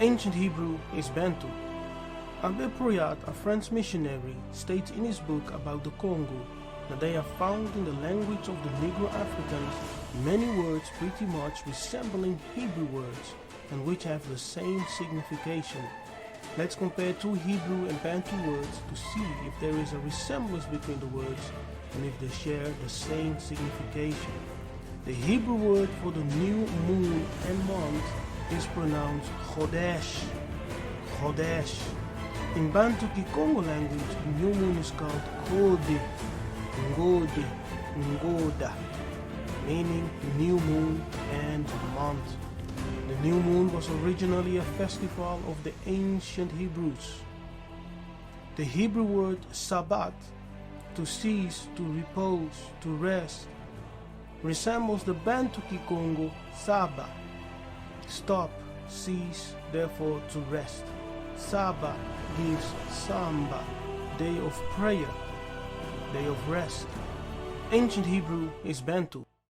Ancient Hebrew is Bantu. Abbé Proyat, a French missionary, states in his book about the Congo that they have found in the language of the Negro Africans many words pretty much resembling Hebrew words and which have the same signification. Let's compare two Hebrew and Bantu words to see if there is a resemblance between the words and if they share the same signification. The Hebrew word for the new moon and month is pronounced Chodesh. Chodesh. In Bantu Kikongo language, the new moon is called Kode, Ngode, Ngoda, meaning new moon and month. The new moon was originally a festival of the ancient Hebrews. The Hebrew word Sabbath, to cease, to repose, to rest, resembles the Bantu Kikongo Saba, stop, cease, therefore to rest. Saba gives Samba, day of prayer, day of rest. Ancient Hebrew is Bantu.